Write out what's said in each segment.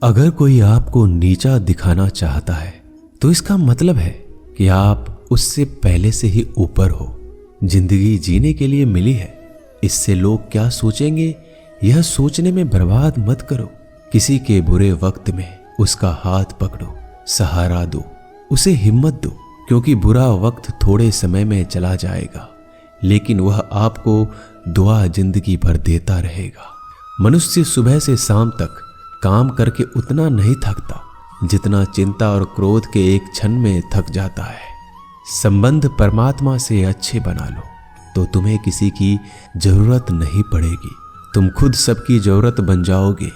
अगर कोई आपको नीचा दिखाना चाहता है तो इसका मतलब है कि आप उससे पहले से ही ऊपर हो। जिंदगी जीने के लिए मिली है, इससे लोग क्या सोचेंगे यह सोचने में बर्बाद मत करो। किसी के बुरे वक्त में उसका हाथ पकड़ो, सहारा दो, उसे हिम्मत दो, क्योंकि बुरा वक्त थोड़े समय में चला जाएगा लेकिन वह आपको दुआ जिंदगी भर देता रहेगा। मनुष्य सुबह से शाम तक काम करके उतना नहीं थकता जितना चिंता और क्रोध के एक क्षण में थक जाता है। संबंध परमात्मा से अच्छे बना लो तो तुम्हें किसी की जरूरत नहीं पड़ेगी, तुम खुद सबकी जरूरत बन जाओगे।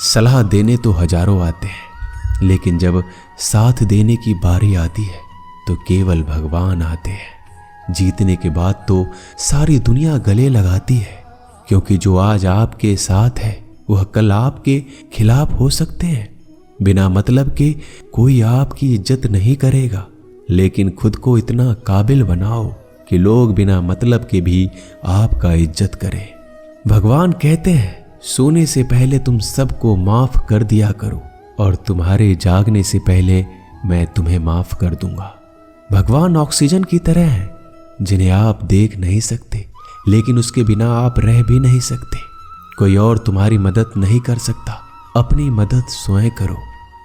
सलाह देने तो हजारों आते हैं लेकिन जब साथ देने की बारी आती है तो केवल भगवान आते हैं। जीतने के बाद तो सारी दुनिया गले लगाती है, क्योंकि जो आज आपके साथ है वह कल आपके खिलाफ हो सकते हैं। बिना मतलब के कोई आपकी इज्जत नहीं करेगा, लेकिन खुद को इतना काबिल बनाओ कि लोग बिना मतलब के भी आपका इज्जत करें। भगवान कहते हैं सोने से पहले तुम सबको माफ कर दिया करो और तुम्हारे जागने से पहले मैं तुम्हें माफ कर दूंगा। भगवान ऑक्सीजन की तरह है जिन्हें आप देख नहीं सकते लेकिन उसके बिना आप रह भी नहीं सकते। कोई और तुम्हारी मदद नहीं कर सकता, अपनी मदद स्वयं करो।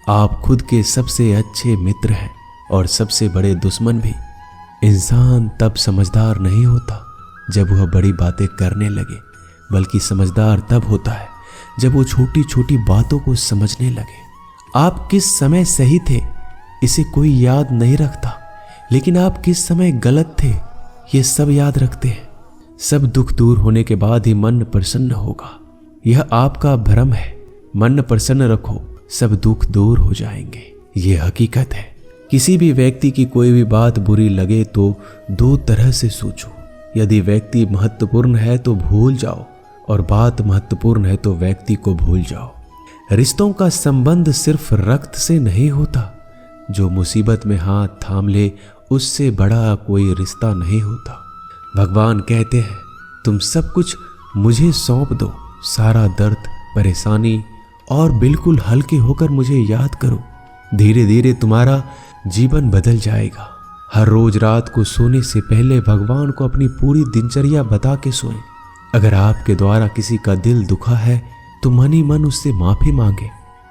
आप खुद के सबसे अच्छे मित्र हैं और सबसे बड़े दुश्मन भी। इंसान तब समझदार नहीं होता जब वह बड़ी बातें करने लगे, बल्कि समझदार तब होता है जब वो छोटी छोटी बातों को समझने लगे। आप किस समय सही थे इसे कोई याद नहीं रखता, लेकिन आप किस समय गलत थे ये सब याद रखते हैं। सब दुख दूर होने के बाद ही मन प्रसन्न होगा, यह आपका भ्रम है। मन प्रसन्न रखो, सब दुख दूर हो जाएंगे, ये हकीकत है। किसी भी व्यक्ति की कोई भी बात बुरी लगे तो दो तरह से सोचो। यदि व्यक्ति महत्वपूर्ण है तो भूल जाओ और बात महत्वपूर्ण है तो व्यक्ति को भूल जाओ। रिश्तों का संबंध सिर्फ रक्त से नहीं होता, जो मुसीबत में हाथ थाम ले उससे बड़ा कोई रिश्ता नहीं होता। भगवान कहते हैं तुम सब कुछ मुझे सौंप दो, सारा दर्द परेशानी, और बिल्कुल हल्के होकर मुझे याद करो। धीरे धीरे तुम्हारा जीवन बदल जाएगा। हर रोज रात को सोने से पहले भगवान को अपनी पूरी दिनचर्या बता के सोएं। अगर आपके द्वारा किसी का दिल दुखा है तो मन ही मन उससे माफी मांगे।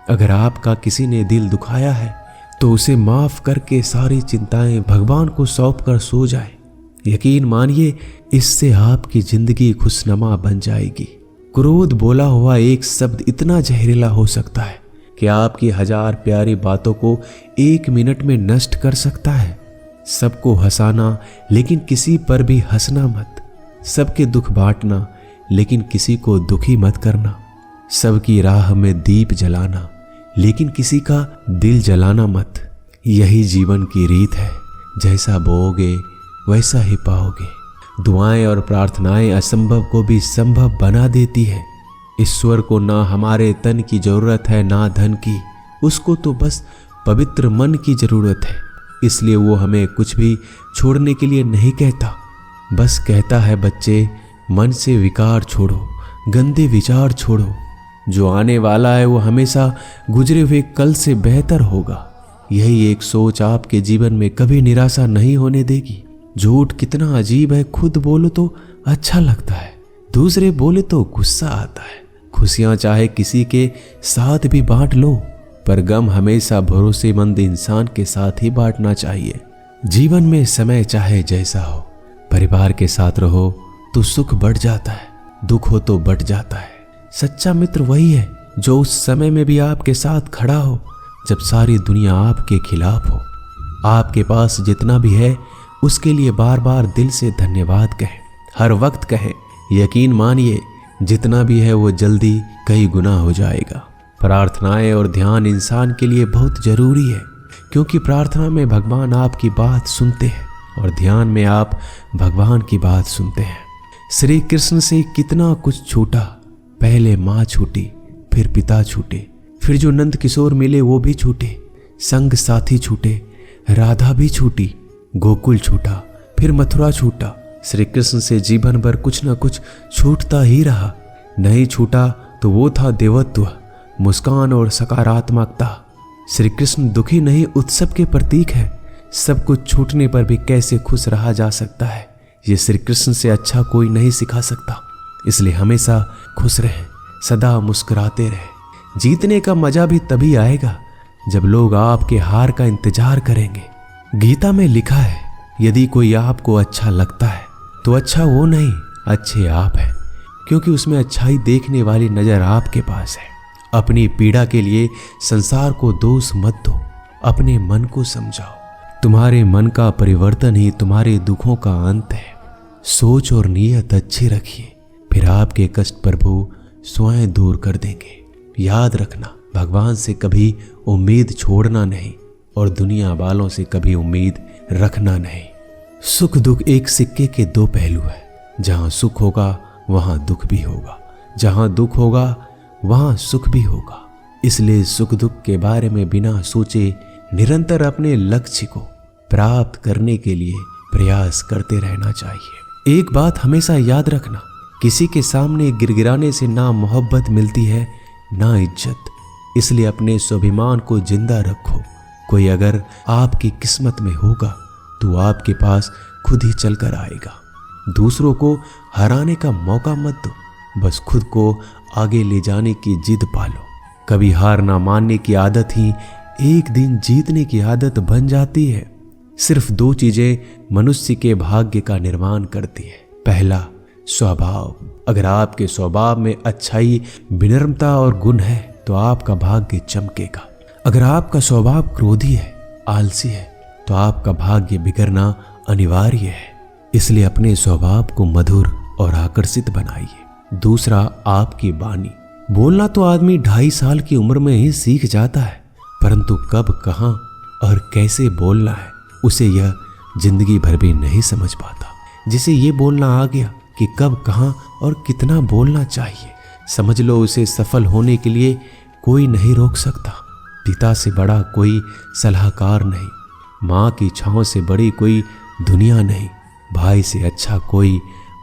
अगर आपका किसी ने दिल दुखाया है तो उसे माफ करके सारी चिंताएं भगवान को सौंप कर सो जाए। यकीन मानिए इससे आपकी जिंदगी खुशनुमा बन जाएगी। क्रोध बोला हुआ एक शब्द इतना जहरीला हो सकता है कि आपकी हजार प्यारी बातों को एक मिनट में नष्ट कर सकता है। सबको हंसाना लेकिन किसी पर भी हंसना मत। सबके दुख बांटना लेकिन किसी को दुखी मत करना। सबकी राह में दीप जलाना लेकिन किसी का दिल जलाना मत। यही जीवन की रीत है, जैसा बोओगे वैसा ही पाओगे। दुआएं और प्रार्थनाएं असंभव को भी संभव बना देती है। ईश्वर को ना हमारे तन की जरूरत है ना धन की, उसको तो बस पवित्र मन की जरूरत है। इसलिए वो हमें कुछ भी छोड़ने के लिए नहीं कहता, बस कहता है बच्चे मन से विकार छोड़ो, गंदे विचार छोड़ो। जो आने वाला है वो हमेशा गुजरे हुए कल से बेहतर होगा। यही एक सोच आपके जीवन में कभी निराशा नहीं होने देगी। झूठ कितना अजीब है, खुद बोलो तो अच्छा लगता है, दूसरे बोले तो गुस्सा आता है। खुशियां चाहे किसी के साथ भी बांट लो, पर गम हमेशा भरोसेमंद इंसान के साथ ही बांटना चाहिए। जीवन में समय चाहे जैसा हो, परिवार के साथ रहो तो सुख बढ़ जाता है, दुख हो तो बढ़ जाता है। सच्चा मित्र वही है जो उस समय में भी आपके साथ खड़ा हो जब सारी दुनिया आपके खिलाफ हो। आपके पास जितना भी है उसके लिए बार बार दिल से धन्यवाद कहें, हर वक्त कहें। यकीन मानिए जितना भी है वो जल्दी कई गुना हो जाएगा। प्रार्थनाएं और ध्यान इंसान के लिए बहुत जरूरी है, क्योंकि प्रार्थना में भगवान आपकी बात सुनते हैं और ध्यान में आप भगवान की बात सुनते हैं। श्री कृष्ण से कितना कुछ छूटा, पहले माँ छूटी, फिर पिता छूटे, फिर जो नंद किशोर मिले वो भी छूटे, संग साथी छूटे, राधा भी छूटी, गोकुल छूटा, फिर मथुरा छूटा। श्री कृष्ण से जीवन भर कुछ न कुछ छूटता ही रहा। नहीं छूटा तो वो था देवत्व, मुस्कान और सकारात्मकता। श्री कृष्ण दुखी नहीं, उत्सव के प्रतीक है। सब कुछ छूटने पर भी कैसे खुश रहा जा सकता है, ये श्री कृष्ण से अच्छा कोई नहीं सिखा सकता। इसलिए हमेशा खुश रहें, सदा मुस्कुराते रहें। जीतने का मजा भी तभी आएगा जब लोग आपके हार का इंतजार करेंगे। गीता में लिखा है, यदि कोई आपको अच्छा लगता है तो अच्छा वो नहीं, अच्छे आप हैं, क्योंकि उसमें अच्छाई देखने वाली नजर आपके पास है। अपनी पीड़ा के लिए संसार को दोष मत दो, अपने मन को समझाओ। तुम्हारे मन का परिवर्तन ही तुम्हारे दुखों का अंत है। सोच और नीयत अच्छी रखिए, फिर आपके कष्ट प्रभु स्वयं दूर कर देंगे। याद रखना, भगवान से कभी उम्मीद छोड़ना नहीं और दुनिया वालों से कभी उम्मीद रखना नहीं। सुख दुख एक सिक्के के दो पहलू है। जहां सुख होगा वहां दुख भी होगा, जहां दुख होगा वहां सुख भी होगा। इसलिए सुख दुख के बारे में बिना सोचे निरंतर अपने लक्ष्य को प्राप्त करने के लिए प्रयास करते रहना चाहिए। एक बात हमेशा याद रखना, किसी के सामने गिड़गिड़ाने से ना मोहब्बत मिलती है ना इज्जत। इसलिए अपने स्वाभिमान को जिंदा रखो। कोई अगर आपकी किस्मत में होगा तो आपके पास खुद ही चलकर आएगा। दूसरों को हराने का मौका मत दो, बस खुद को आगे ले जाने की जिद पालो। कभी हार ना मानने की आदत ही एक दिन जीतने की आदत बन जाती है। सिर्फ दो चीजें मनुष्य के भाग्य का निर्माण करती है। पहला, स्वभाव। अगर आपके स्वभाव में अच्छाई, विनम्रता और गुण है तो आपका भाग्य चमकेगा। अगर आपका स्वभाव क्रोधी है, आलसी है, तो आपका भाग्य बिगड़ना अनिवार्य है। इसलिए अपने स्वभाव को मधुर और आकर्षित बनाइए। दूसरा, आपकी वाणी। बोलना तो आदमी 2.5 साल की उम्र में ही सीख जाता है, परंतु कब, कहां और कैसे बोलना है उसे यह जिंदगी भर भी नहीं समझ पाता। जिसे ये बोलना आ गया कि कब, कहां और कितना बोलना चाहिए, समझ लो उसे सफल होने के लिए कोई नहीं रोक सकता। पिता से बड़ा कोई सलाहकार नहीं, माँ की छांव से बड़ी कोई दुनिया नहीं, भाई से अच्छा कोई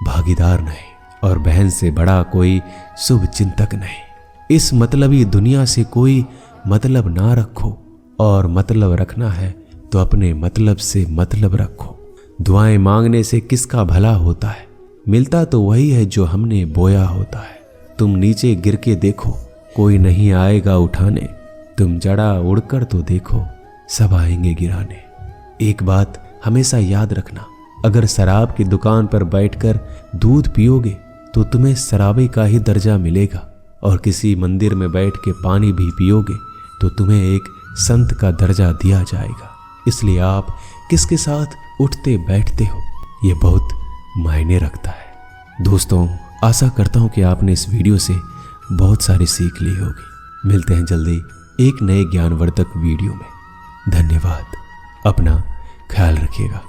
भागीदार नहीं और बहन से बड़ा कोई शुभ चिंतक नहीं। इस मतलबी दुनिया से कोई मतलब ना रखो, और मतलब रखना है तो अपने मतलब से मतलब रखो। दुआएं मांगने से किसका भला होता है, मिलता तो वही है जो हमने बोया होता है। तुम नीचे गिर के देखो, कोई नहीं आएगा उठाने। तुम जड़ा उड़कर तो देखो, सब आएंगे गिराने। एक बात हमेशा याद रखना, अगर शराब की दुकान पर बैठकर दूध पियोगे तो तुम्हें शराबी का ही दर्जा मिलेगा, और किसी मंदिर में बैठ के पानी भी पियोगे तो तुम्हें एक संत का दर्जा दिया जाएगा। इसलिए आप किसके साथ उठते बैठते हो ये बहुत मायने रखता है। दोस्तों, आशा करता हूं कि आपने इस वीडियो से बहुत सारी सीख ली होगी। मिलते हैं जल्दी एक नए ज्ञानवर्धक वीडियो में। धन्यवाद। अपना ख्याल रखिएगा।